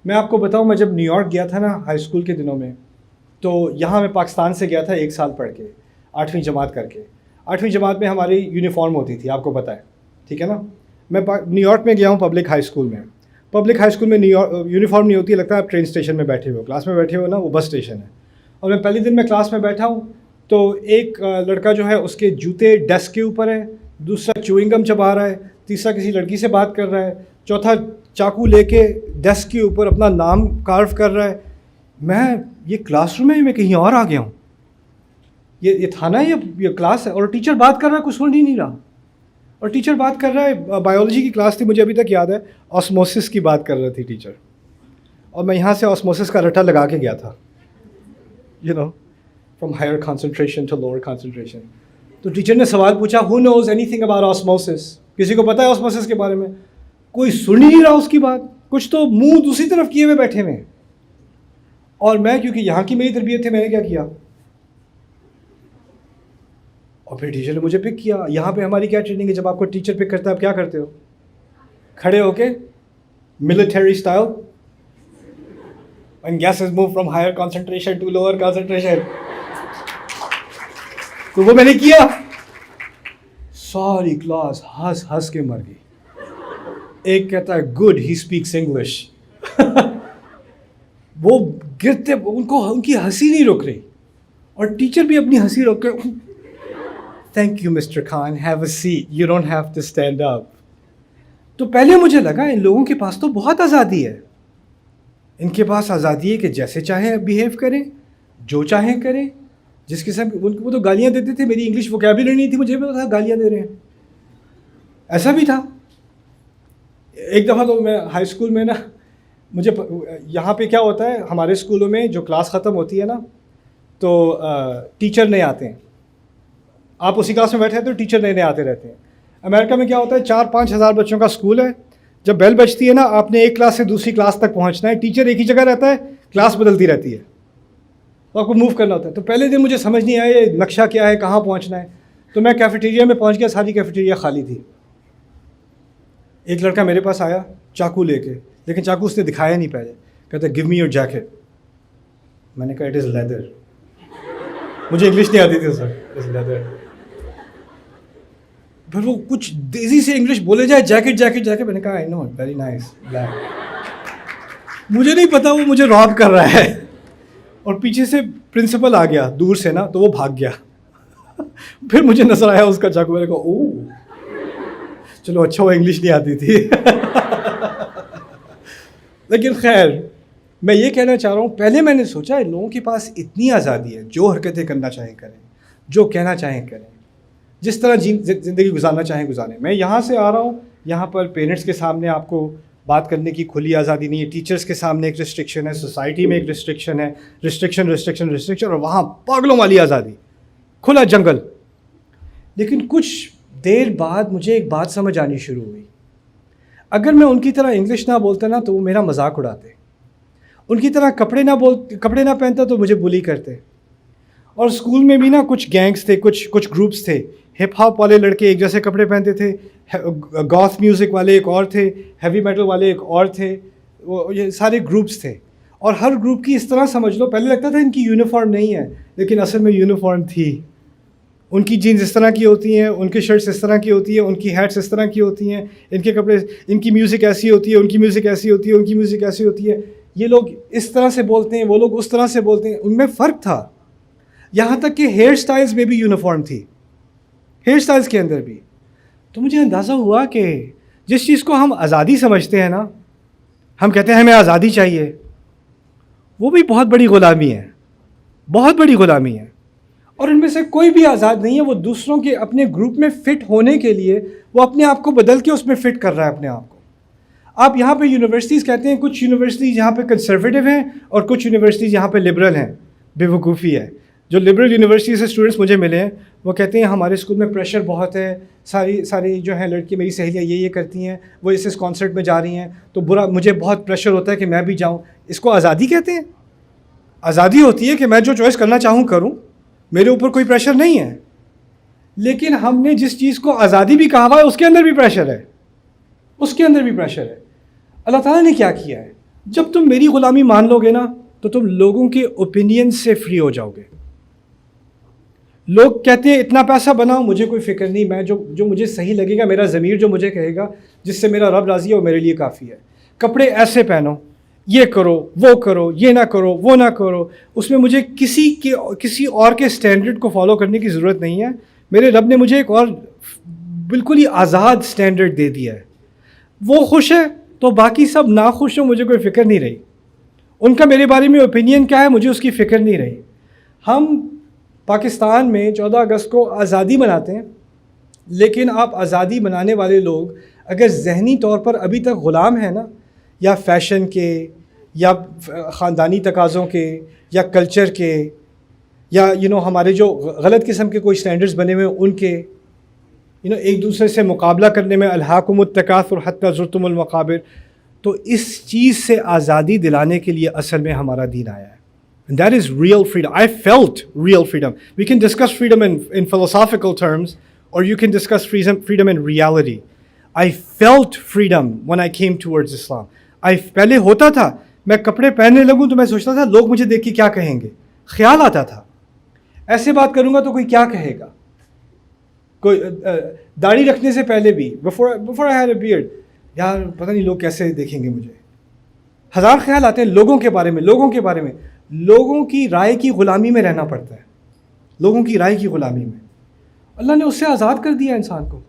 میں آپ کو بتاؤں، میں جب نیو یارک گیا تھا نا ہائی اسکول کے دنوں میں، تو یہاں میں پاکستان سے گیا تھا 1 سال پڑھ کے 8ویں جماعت کر کے. 8ویں جماعت میں ہماری یونیفارم ہوتی تھی، آپ کو پتہ ہے، ٹھیک ہے نا. میں نیو یارک میں گیا ہوں پبلک ہائی اسکول میں. پبلک ہائی اسکول میں یونیفارم نہیں ہوتی، لگتا ہے آپ ٹرین اسٹیشن میں بیٹھے ہوئے، کلاس میں بیٹھے ہوئے نا، وہ بس اسٹیشن ہے. اور میں پہلے دن میں کلاس میں بیٹھا ہوں تو ایک لڑکا جو ہے اس کے جوتے ڈیسک کے اوپر ہے، دوسرا چوئنگ گم چبا رہا ہے، تیسرا کسی لڑکی سے بات کر رہا ہے، چوتھا چاقو لے کے ڈیسک کے اوپر اپنا نام کارو کر رہا ہے. میں یہ کلاس روم ہے، میں کہیں اور آ گیا ہوں، یہ تھانہ ہے، یہ کلاس ہے. اور ٹیچر بات کر رہا ہے، کچھ سن ہی نہیں رہا. اور ٹیچر بات کر رہا ہے، بایولوجی کی کلاس تھی، مجھے ابھی تک یاد ہے، آسموسس کی بات کر رہی تھی ٹیچر. اور میں یہاں سے آسموسس کا رٹا لگا کے گیا تھا، from higher concentration to lower concentration. تو ٹیچر نے سوال پوچھا، ہو نوز اینی تھنگ اباؤٹ آسموسس؟ کسی کو پتہ ہے آسموسس کے بارے میں؟ کوئی سن ہی نہیں رہا اس کی بات، کچھ تو منہ دوسری طرف کیے ہوئے بیٹھے ہوئے. اور میں کیونکہ یہاں کی میری تربیت تھی، میں نے کیا کیا، اور پھر ٹیچر نے مجھے پک کیا. یہاں پہ ہماری کیا ٹریننگ ہے، جب آپ کو ٹیچر پک کرتا ہے آپ کیا کرتے ہو؟ کھڑے ہو کے military style, when gases move from higher concentration to lower concentration. تو وہ میں نے کیا، ساری کلاس ہنس ہنس کے مر گئی. ایک کہتا ہے گڈ ہی اسپیکس انگلش. وہ گرتے، ان کی ہنسی نہیں رک رہی، اور ٹیچر بھی اپنی ہنسی روک کے، thank you Mister Khan, have a seat, you don't have to stand up. تو پہلے مجھے لگا ان لوگوں کے پاس تو بہت آزادی ہے، ان کے پاس آزادی ہے کہ جیسے چاہیں بیہیو کریں، جو چاہیں کریں. جس قسم وہ تو گالیاں دیتے تھے، میری انگلش ووکیبلری نہیں تھی، مجھے بھی پتا تھا گالیاں دے رہے ہیں. ایسا بھی تھا. ایک دفعہ تو میں ہائی اسکول میں نا، مجھے یہاں پہ کیا ہوتا ہے ہمارے اسکولوں میں، جو کلاس ختم ہوتی ہے نا تو ٹیچر نئے آتے ہیں. آپ اسی کلاس میں بیٹھے تو ٹیچر نئے آتے رہتے ہیں. امریکہ میں کیا ہوتا ہے، 4-5 ہزار بچوں کا اسکول ہے. جب بیل بجتی ہے نا، آپ نے ایک کلاس سے دوسری کلاس تک پہنچنا ہے. ٹیچر ایک ہی جگہ رہتا ہے، کلاس بدلتی رہتی ہے، تو آپ کو موو کرنا ہوتا ہے. تو پہلے دن مجھے سمجھ نہیں آیا یہ نقشہ کیا ہے، کہاں پہنچنا ہے. تو میں کیفیٹیریا میں پہنچ گیا، ساری کیفیٹیریا خالی تھی. ایک لڑکا میرے پاس آیا چاقو لے کے، لیکن چاقو اس نے دکھایا نہیں پہلے. کہتا ہے گیو می یور جیکٹ. میں نے کہا اٹ از لیدر. مجھے انگلش نہیں آتی تھی اس وقت. It is leather. پھر وہ کچھ تیزی سے انگلش بولے جائے، جیکٹ جیکٹ جیکٹ. میں نے کہا آئی نو، ویری نائس بلیک. مجھے نہیں پتا وہ مجھے راب کر رہا ہے. اور پیچھے سے پرنسپل آ گیا دور سے نا، تو وہ بھاگ گیا. پھر مجھے نظر آیا اس کا چاقو. میں نے کہا او چلو اچھا وہ انگلش نہیں آتی تھی. لیکن خیر، میں یہ کہنا چاہ رہا ہوں، پہلے میں نے سوچا ان لوگوں کے پاس اتنی آزادی ہے، جو حرکتیں کرنا چاہیں کریں، جو کہنا چاہیں کریں، جس طرح زندگی گزارنا چاہیں گزاریں. میں یہاں سے آ رہا ہوں، یہاں پر پیرنٹس کے سامنے آپ کو بات کرنے کی کھلی آزادی نہیں ہے. ٹیچرس کے سامنے ایک ریسٹرکشن ہے، سوسائٹی میں ایک ریسٹرکشن ہے، ریسٹرکشن، اور وہاں پاگلوں والی آزادی، کھلا جنگل. لیکن کچھ دیر بعد مجھے ایک بات سمجھ آنی شروع ہوئی. اگر میں ان کی طرح انگلش نہ بولتا نا تو وہ میرا مذاق اڑاتے، ان کی طرح کپڑے نہ پہنتا تو مجھے بلی کرتے. اور اسکول میں بھی نا کچھ گینگس تھے، کچھ گروپس تھے. ہپ ہاپ والے لڑکے ایک جیسے کپڑے پہنتے تھے، گوتھ میوزک والے ایک اور تھے، ہیوی میٹل والے ایک اور تھے. یہ سارے گروپس تھے. اور ہر گروپ کی اس طرح سمجھ لو، پہلے لگتا تھا ان کی یونیفارم نہیں ہے، لیکن اصل میں یونیفارم تھی. ان کی جینز اس طرح کی ہوتی ہیں، ان کی شرٹس اس طرح کی ہوتی ہیں، ان کی ہیٹس اس طرح کی ہوتی ہیں، ان کے کپڑے، ان کی میوزک ایسی ہوتی ہے، ان کی میوزک ایسی ہوتی ہے، ان کی میوزک ایسی ہوتی ہے. یہ لوگ اس طرح سے بولتے ہیں، وہ لوگ اس طرح سے بولتے ہیں. ان میں فرق تھا. یہاں تک کہ ہیئر سٹائلز میں بھی یونیفارم تھی، ہیئر سٹائلز کے اندر بھی. تو مجھے اندازہ ہوا کہ جس چیز کو ہم آزادی سمجھتے ہیں نا، ہم کہتے ہیں ہمیں آزادی چاہیے، وہ بھی بہت بڑی غلامی ہے، بہت بڑی غلامی ہے. اور ان میں سے کوئی بھی آزاد نہیں ہے. وہ دوسروں کے اپنے گروپ میں فٹ ہونے کے لیے وہ اپنے آپ کو بدل کے اس میں فٹ کر رہا ہے اپنے آپ کو. آپ یہاں پہ یونیورسٹیز کہتے ہیں، کچھ یونیورسٹیز یہاں پہ کنسرویٹو ہیں اور کچھ یونیورسٹیز یہاں پہ لبرل ہیں. بے وقوفی ہے. جو لبرل یونیورسٹیز سے اسٹوڈنٹس مجھے ملے ہیں، وہ کہتے ہیں ہمارے اسکول میں پریشر بہت ہے، ساری جو ہیں لڑکی میری سہیلیاں یہ کرتی ہیں، وہ اس کانسرٹ میں جا رہی ہیں تو برا، مجھے بہت پریشر ہوتا ہے کہ میں بھی جاؤں. اس کو آزادی کہتے ہیں؟ آزادی ہوتی ہے کہ میں جو چوائس کرنا چاہوں کروں، میرے اوپر کوئی پریشر نہیں ہے. لیکن ہم نے جس چیز کو آزادی بھی کہا ہوا ہے، اس کے اندر بھی پریشر ہے، اس کے اندر بھی پریشر ہے. اللہ تعالیٰ نے کیا کیا ہے، جب تم میری غلامی مان لو گے نا تو تم لوگوں کے اوپینین سے فری ہو جاؤ گے. لوگ کہتے ہیں اتنا پیسہ بناؤ، مجھے کوئی فکر نہیں، میں جو مجھے صحیح لگے گا، میرا ضمیر جو مجھے کہے گا، جس سے میرا رب راضی ہے، وہ میرے لیے کافی ہے. کپڑے ایسے پہنو، یہ کرو، وہ کرو، یہ نہ کرو، وہ نہ کرو، اس میں مجھے کسی اور کے سٹینڈرڈ کو فالو کرنے کی ضرورت نہیں ہے. میرے رب نے مجھے ایک اور بالکل ہی آزاد سٹینڈرڈ دے دیا ہے. وہ خوش ہے تو باقی سب ناخوش ہوں، مجھے کوئی فکر نہیں رہی. ان کا میرے بارے میں اوپینین کیا ہے، مجھے اس کی فکر نہیں رہی. ہم پاکستان میں 14 اگست کو آزادی مناتے ہیں، لیکن آپ آزادی منانے والے لوگ اگر ذہنی طور پر ابھی تک غلام ہیں نا، یا فیشن کے، یا خاندانی تقاضوں کے، یا کلچر کے، یا ہمارے جو غلط قسم کے کوئی سٹینڈرڈز بنے ہوئے ہیں ان کے، ایک دوسرے سے مقابلہ کرنے میں الہاکم التکاثر حتی زرتم المقابر، تو اس چیز سے آزادی دلانے کے لیے اصل میں ہمارا دین آیا ہے. And that is real freedom. I felt real freedom. We can discuss freedom in philosophical terms, or you can discuss freedom in reality. I felt freedom when I came towards Islam. پہلے ہوتا تھا میں کپڑے پہننے لگوں تو میں سوچتا تھا لوگ مجھے دیکھ کے کیا کہیں گے. خیال آتا تھا ایسے بات کروں گا تو کوئی کیا کہے گا. کوئی داڑھی رکھنے سے پہلے بھی before I had a beard, یار پتہ نہیں لوگ کیسے دیکھیں گے مجھے. ہزار خیال آتے ہیں لوگوں کے بارے میں. لوگوں کی رائے کی غلامی میں رہنا پڑتا ہے، لوگوں کی رائے کی غلامی میں. اللہ نے اس سے آزاد کر دیا انسان کو.